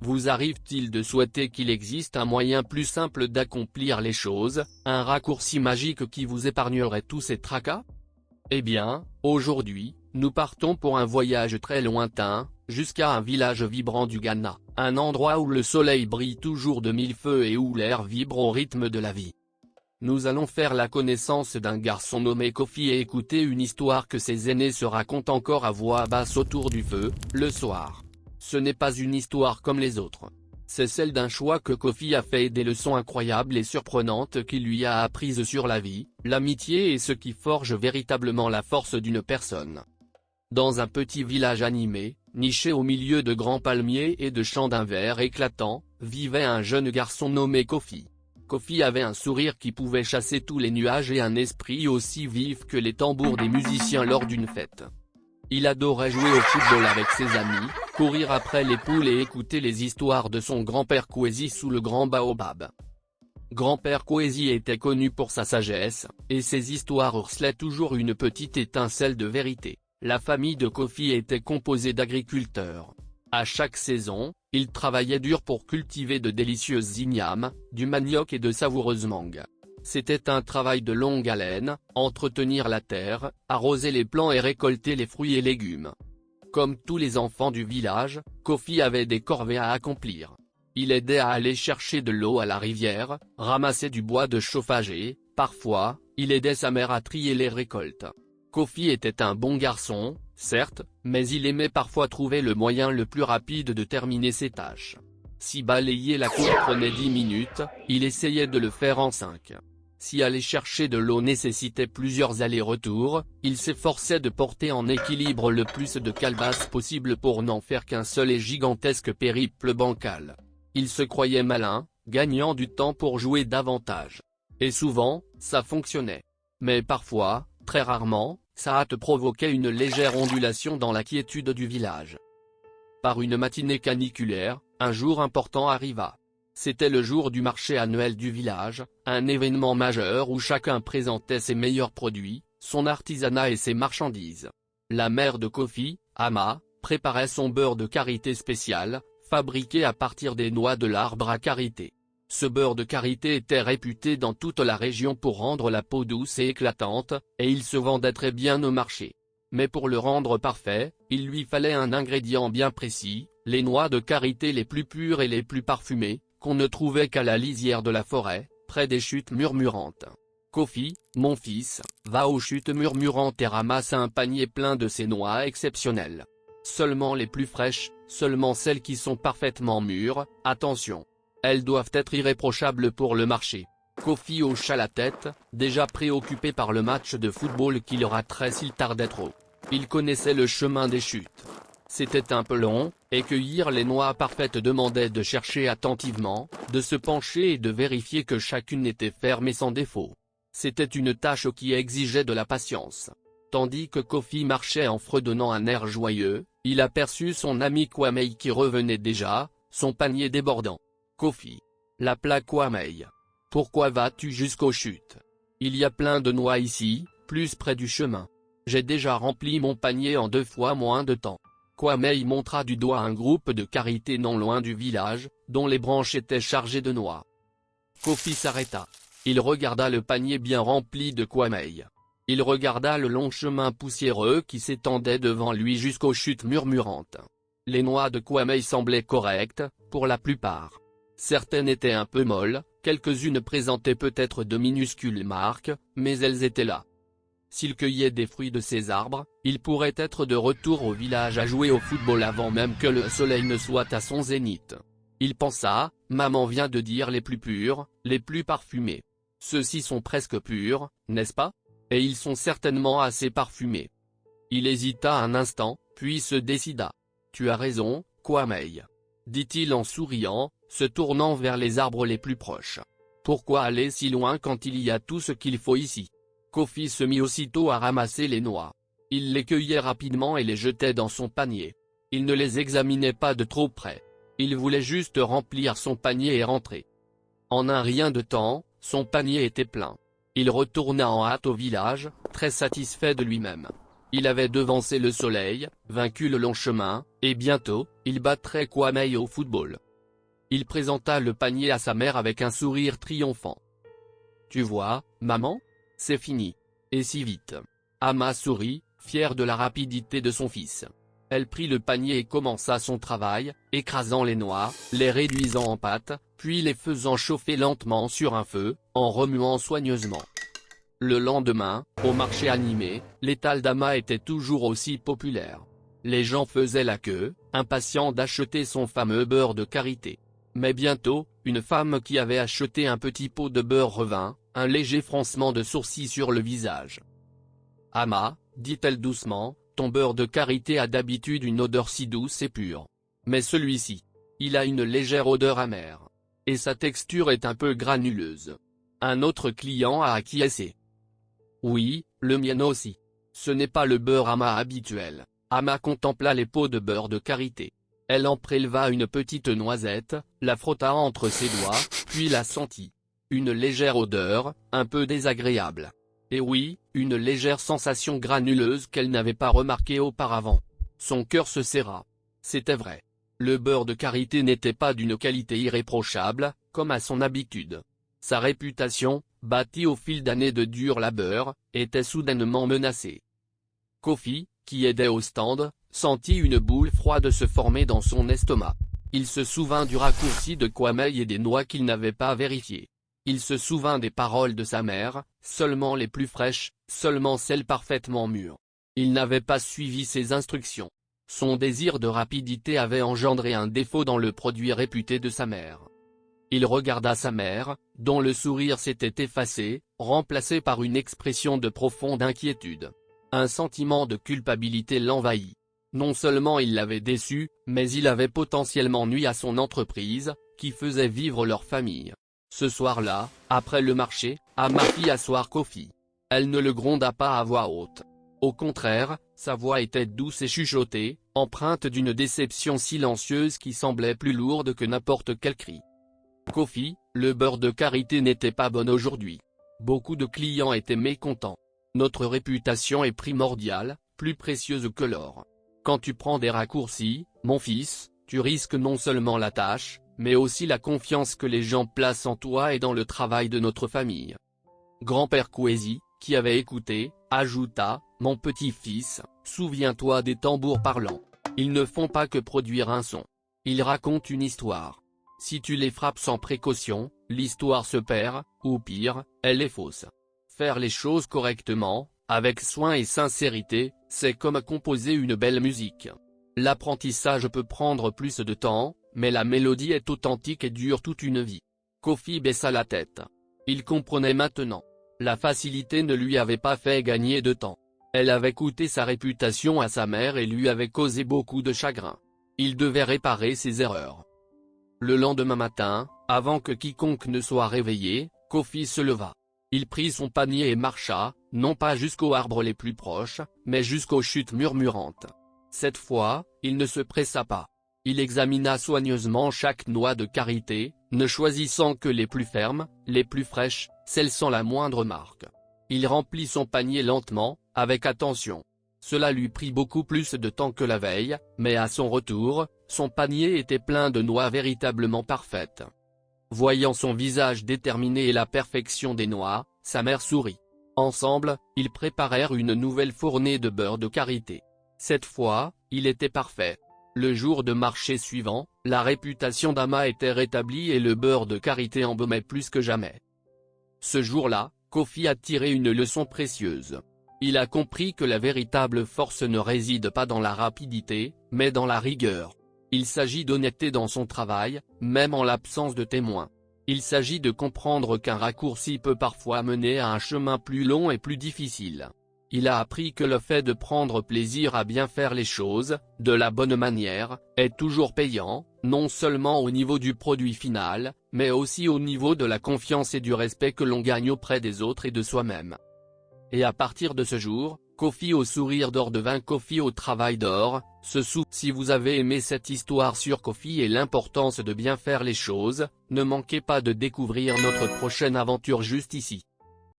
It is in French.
Vous arrive-t-il de souhaiter qu'il existe un moyen plus simple d'accomplir les choses, un raccourci magique qui vous épargnerait tous ces tracas? Eh bien, aujourd'hui, nous partons pour un voyage très lointain, jusqu'à un village vibrant du Ghana, un endroit où le soleil brille toujours de mille feux et où l'air vibre au rythme de la vie. Nous allons faire la connaissance d'un garçon nommé Kofi et écouter une histoire que ses aînés se racontent encore à voix basse autour du feu, le soir. Ce n'est pas une histoire comme les autres. C'est celle d'un choix que Kofi a fait et des leçons incroyables et surprenantes qu'il lui a apprises sur la vie, l'amitié et ce qui forge véritablement la force d'une personne. Dans un petit village animé, niché au milieu de grands palmiers et de champs d'un vert éclatant, vivait un jeune garçon nommé Kofi. Kofi avait un sourire qui pouvait chasser tous les nuages et un esprit aussi vif que les tambours des musiciens lors d'une fête. Il adorait jouer au football avec ses amis, courir après les poules et écouter les histoires de son grand-père Kwesi sous le grand baobab. Grand-père Kwesi était connu pour sa sagesse, et ses histoires recelaient toujours une petite étincelle de vérité. La famille de Kofi était composée d'agriculteurs. À chaque saison, ils travaillaient dur pour cultiver de délicieuses ignames, du manioc et de savoureuses mangues. C'était un travail de longue haleine, entretenir la terre, arroser les plants et récolter les fruits et légumes. Comme tous les enfants du village, Kofi avait des corvées à accomplir. Il aidait à aller chercher de l'eau à la rivière, ramasser du bois de chauffage et, parfois, il aidait sa mère à trier les récoltes. Kofi était un bon garçon, certes, mais il aimait parfois trouver le moyen le plus rapide de terminer ses tâches. Si balayer la cour prenait 10 minutes, il essayait de le faire en 5. Si aller chercher de l'eau nécessitait plusieurs allers-retours, il s'efforçait de porter en équilibre le plus de calebasses possible pour n'en faire qu'un seul et gigantesque périple bancal. Il se croyait malin, gagnant du temps pour jouer davantage. Et souvent, ça fonctionnait. Mais parfois, très rarement, sa hâte provoquait une légère ondulation dans la quiétude du village. Par une matinée caniculaire, un jour important arriva. C'était le jour du marché annuel du village, un événement majeur où chacun présentait ses meilleurs produits, son artisanat et ses marchandises. La mère de Kofi, Ama, préparait son beurre de karité spécial, fabriqué à partir des noix de l'arbre à karité. Ce beurre de karité était réputé dans toute la région pour rendre la peau douce et éclatante, et il se vendait très bien au marché. Mais pour le rendre parfait, il lui fallait un ingrédient bien précis, les noix de karité les plus pures et les plus parfumées, qu'on ne trouvait qu'à la lisière de la forêt, près des chutes murmurantes. Kofi, mon fils, va aux chutes murmurantes et ramasse un panier plein de ces noix exceptionnelles. Seulement les plus fraîches, seulement celles qui sont parfaitement mûres, attention. Elles doivent être irréprochables pour le marché. Kofi hocha la tête, déjà préoccupé par le match de football qui le raterait s'il tardait trop. Il connaissait le chemin des chutes. C'était un peu long, et cueillir les noix parfaites demandait de chercher attentivement, de se pencher et de vérifier que chacune était ferme et sans défaut. C'était une tâche qui exigeait de la patience. Tandis que Kofi marchait en fredonnant un air joyeux, il aperçut son ami Kwamei qui revenait déjà, son panier débordant. Kofi, l'appela Kwamei. Pourquoi vas-tu jusqu'aux chutes? Il y a plein de noix ici, plus près du chemin. J'ai déjà rempli mon panier en 2 fois moins de temps. Kwamei montra du doigt un groupe de karité non loin du village, dont les branches étaient chargées de noix. Kofi s'arrêta. Il regarda le panier bien rempli de Kwamei. Il regarda le long chemin poussiéreux qui s'étendait devant lui jusqu'aux chutes murmurantes. Les noix de Kwamei semblaient correctes, pour la plupart. Certaines étaient un peu molles, quelques-unes présentaient peut-être de minuscules marques, mais elles étaient là. S'il cueillait des fruits de ces arbres, il pourrait être de retour au village à jouer au football avant même que le soleil ne soit à son zénith. Il pensa, maman vient de dire les plus purs, les plus parfumés. Ceux-ci sont presque purs, n'est-ce pas? Et ils sont certainement assez parfumés. Il hésita un instant, puis se décida. Tu as raison, Kwamei, dit-il en souriant, se tournant vers les arbres les plus proches. Pourquoi aller si loin quand il y a tout ce qu'il faut ici? Kofi se mit aussitôt à ramasser les noix. Il les cueillait rapidement et les jetait dans son panier. Il ne les examinait pas de trop près. Il voulait juste remplir son panier et rentrer. En un rien de temps, son panier était plein. Il retourna en hâte au village, très satisfait de lui-même. Il avait devancé le soleil, vaincu le long chemin, et bientôt, il battrait Kwamei au football. Il présenta le panier à sa mère avec un sourire triomphant. Tu vois, maman? C'est fini. Et si vite. Ama sourit, fière de la rapidité de son fils. Elle prit le panier et commença son travail, écrasant les noix, les réduisant en pâte, puis les faisant chauffer lentement sur un feu, en remuant soigneusement. Le lendemain, au marché animé, l'étal d'Ama était toujours aussi populaire. Les gens faisaient la queue, impatients d'acheter son fameux beurre de karité. Mais bientôt, une femme qui avait acheté un petit pot de beurre revint, un léger froncement de sourcils sur le visage. « Ama, dit-elle doucement, ton beurre de karité a d'habitude une odeur si douce et pure. Mais celui-ci, il a une légère odeur amère. Et sa texture est un peu granuleuse. » Un autre client a acquiescé. « Oui, le mien aussi. Ce n'est pas le beurre Ama habituel. » Ama contempla les pots de beurre de karité. Elle en préleva une petite noisette, la frotta entre ses doigts, puis la sentit. Une légère odeur, un peu désagréable. Et oui, une légère sensation granuleuse qu'elle n'avait pas remarquée auparavant. Son cœur se serra. C'était vrai. Le beurre de karité n'était pas d'une qualité irréprochable, comme à son habitude. Sa réputation, bâtie au fil d'années de dur labeur, était soudainement menacée. Kofi, qui aidait au stand, sentit une boule froide se former dans son estomac. Il se souvint du raccourci de Kwame et des noix qu'il n'avait pas vérifiées. Il se souvint des paroles de sa mère, seulement les plus fraîches, seulement celles parfaitement mûres. Il n'avait pas suivi ses instructions. Son désir de rapidité avait engendré un défaut dans le produit réputé de sa mère. Il regarda sa mère, dont le sourire s'était effacé, remplacé par une expression de profonde inquiétude. Un sentiment de culpabilité l'envahit. Non seulement il l'avait déçu, mais il avait potentiellement nui à son entreprise, qui faisait vivre leur famille. Ce soir-là, après le marché, Ama fit asseoir Kofi. Elle ne le gronda pas à voix haute. Au contraire, sa voix était douce et chuchotée, empreinte d'une déception silencieuse qui semblait plus lourde que n'importe quel cri. Kofi, le beurre de karité n'était pas bon aujourd'hui. Beaucoup de clients étaient mécontents. Notre réputation est primordiale, plus précieuse que l'or. Quand tu prends des raccourcis, mon fils, tu risques non seulement la tâche, mais aussi la confiance que les gens placent en toi et dans le travail de notre famille. Grand-père Kwesi, qui avait écouté, ajouta, mon petit-fils, souviens-toi des tambours parlants. Ils ne font pas que produire un son. Ils racontent une histoire. Si tu les frappes sans précaution, l'histoire se perd, ou pire, elle est fausse. Faire les choses correctement, avec soin et sincérité, c'est comme composer une belle musique. L'apprentissage peut prendre plus de temps, mais la mélodie est authentique et dure toute une vie. Kofi baissa la tête. Il comprenait maintenant. La facilité ne lui avait pas fait gagner de temps. Elle avait coûté sa réputation à sa mère et lui avait causé beaucoup de chagrin. Il devait réparer ses erreurs. Le lendemain matin, avant que quiconque ne soit réveillé, Kofi se leva. Il prit son panier et marcha, non pas jusqu'aux arbres les plus proches, mais jusqu'aux chutes murmurantes. Cette fois, il ne se pressa pas. Il examina soigneusement chaque noix de karité, ne choisissant que les plus fermes, les plus fraîches, celles sans la moindre marque. Il remplit son panier lentement, avec attention. Cela lui prit beaucoup plus de temps que la veille, mais à son retour, son panier était plein de noix véritablement parfaites. Voyant son visage déterminé et la perfection des noix, sa mère sourit. Ensemble, ils préparèrent une nouvelle fournée de beurre de karité. Cette fois, il était parfait. Le jour de marché suivant, la réputation d'Ama était rétablie et le beurre de karité embaumait plus que jamais. Ce jour-là, Kofi a tiré une leçon précieuse. Il a compris que la véritable force ne réside pas dans la rapidité, mais dans la rigueur. Il s'agit d'honnêteté dans son travail, même en l'absence de témoins. Il s'agit de comprendre qu'un raccourci peut parfois mener à un chemin plus long et plus difficile. Il a appris que le fait de prendre plaisir à bien faire les choses, de la bonne manière, est toujours payant, non seulement au niveau du produit final, mais aussi au niveau de la confiance et du respect que l'on gagne auprès des autres et de soi-même. Et à partir de ce jour, Kofi au sourire d'or devint Kofi au travail d'or. Si vous avez aimé cette histoire sur Kofi et l'importance de bien faire les choses, ne manquez pas de découvrir notre prochaine aventure juste ici.